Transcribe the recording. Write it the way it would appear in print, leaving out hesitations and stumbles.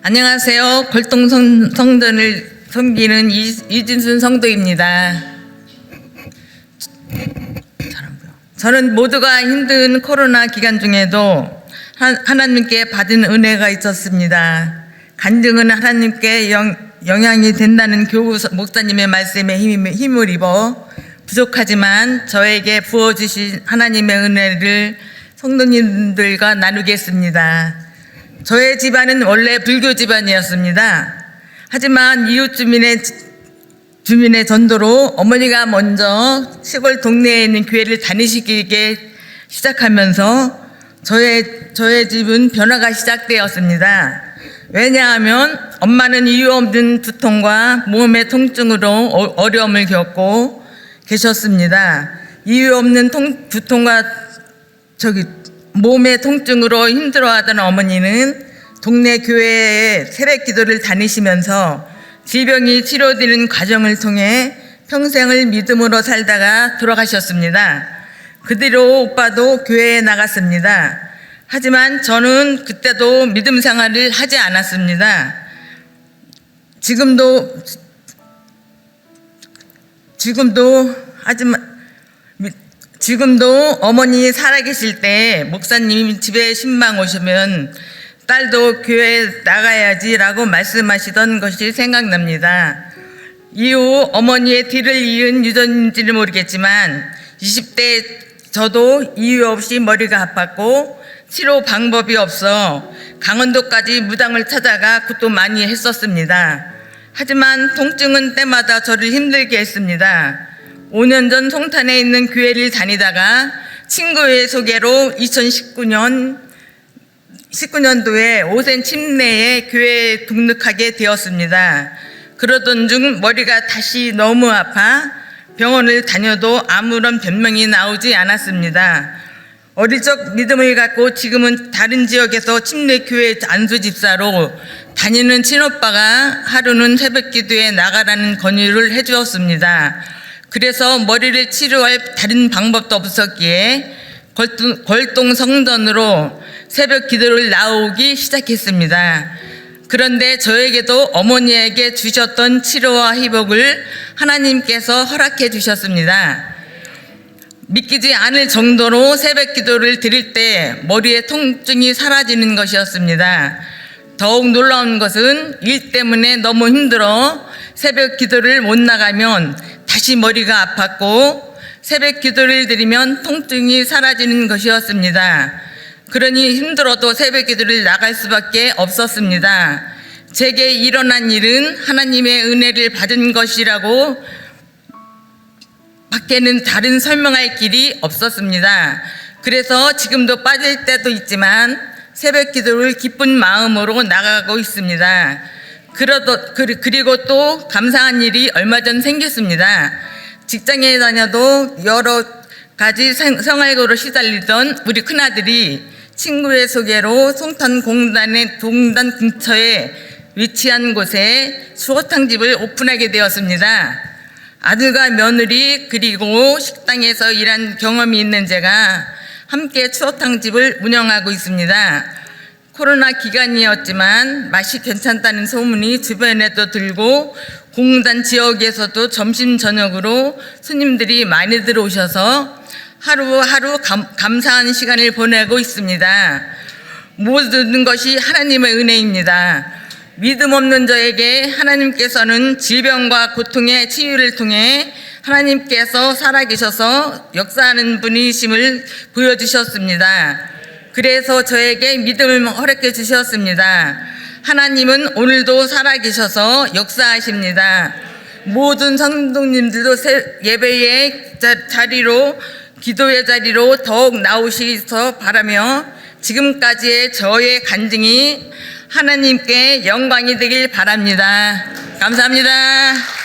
안녕하세요. 골동 성전을 섬기는 이진순 성도입니다. 저는 모두가 힘든 코로나 기간 중에도 하나님께 받은 은혜가 있었습니다. 간증은 하나님께 영향이 된다는 교우 목사님의 말씀에 힘을 입어 부족하지만 저에게 부어주신 하나님의 은혜를 성도님들과 나누겠습니다. 저의 집안은 원래 불교 집안이었습니다. 하지만 이웃 주민의 전도로 어머니가 먼저 시골 동네에 있는 교회를 다니시기 시작하면서 저의 집은 변화가 시작되었습니다. 왜냐하면 엄마는 이유 없는 두통과 몸의 통증으로 어려움을 겪고 계셨습니다. 이유 없는 두통과 몸의 통증으로 힘들어하던 어머니는 동네 교회에 새벽 기도를 다니시면서 질병이 치료되는 과정을 통해 평생을 믿음으로 살다가 돌아가셨습니다. 그 뒤로 오빠도 교회에 나갔습니다. 하지만 저는 그때도 믿음 생활을 하지 않았습니다. 지금도 어머니 살아계실 때 목사님 집에 신방 오시면 딸도 교회 나가야지라고 말씀하시던 것이 생각납니다. 이후 어머니의 뒤를 이은 유전인지는 모르겠지만 20대 저도 이유 없이 머리가 아팠고 치료 방법이 없어 강원도까지 무당을 찾아가 그것도 많이 했었습니다. 하지만 통증은 때마다 저를 힘들게 했습니다. 5년 전 송탄에 있는 교회를 다니다가 친구의 소개로 2019년도에 오센 침례에 교회에 등록하게 되었습니다. 그러던 중 머리가 다시 너무 아파 병원을 다녀도 아무런 변명이 나오지 않았습니다. 어릴 적 믿음을 갖고 지금은 다른 지역에서 침례교회 안수집사로 다니는 친오빠가 하루는 새벽 기도에 나가라는 권유를 해주었습니다. 그래서 머리를 치료할 다른 방법도 없었기에 골동 성전으로 새벽 기도를 나오기 시작했습니다. 그런데 저에게도 어머니에게 주셨던 치료와 회복을 하나님께서 허락해 주셨습니다. 믿기지 않을 정도로 새벽 기도를 드릴 때 머리의 통증이 사라지는 것이었습니다. 더욱 놀라운 것은 일 때문에 너무 힘들어 새벽 기도를 못 나가면 다시 머리가 아팠고 새벽 기도를 드리면 통증이 사라지는 것이었습니다. 그러니 힘들어도 새벽 기도를 나갈 수밖에 없었습니다. 제게 일어난 일은 하나님의 은혜를 받은 것이라고 밖에는 다른 설명할 길이 없었습니다. 그래서 지금도 빠질 때도 있지만 새벽 기도를 기쁜 마음으로 나가고 있습니다. 그리고 또 감사한 일이 얼마 전 생겼습니다. 직장에 다녀도 여러 가지 생활고로 시달리던 우리 큰아들이 친구의 소개로 송탄 동단 근처에 위치한 곳에 추어탕집을 오픈하게 되었습니다. 아들과 며느리 그리고 식당에서 일한 경험이 있는 제가 함께 추어탕집을 운영하고 있습니다. 코로나 기간이었지만 맛이 괜찮다는 소문이 주변에도 들고 공단 지역에서도 점심 저녁으로 손님들이 많이 들어오셔서 하루하루 감사한 시간을 보내고 있습니다. 모든 것이 하나님의 은혜입니다. 믿음 없는 저에게 하나님께서는 질병과 고통의 치유를 통해 하나님께서 살아계셔서 역사하는 분이심을 보여주셨습니다. 그래서 저에게 믿음을 허락해 주셨습니다. 하나님은 오늘도 살아계셔서 역사하십니다. 모든 성도님들도 예배의 자리로 기도의 자리로 더욱 나오시서 바라며 지금까지의 저의 간증이 하나님께 영광이 되길 바랍니다. 감사합니다.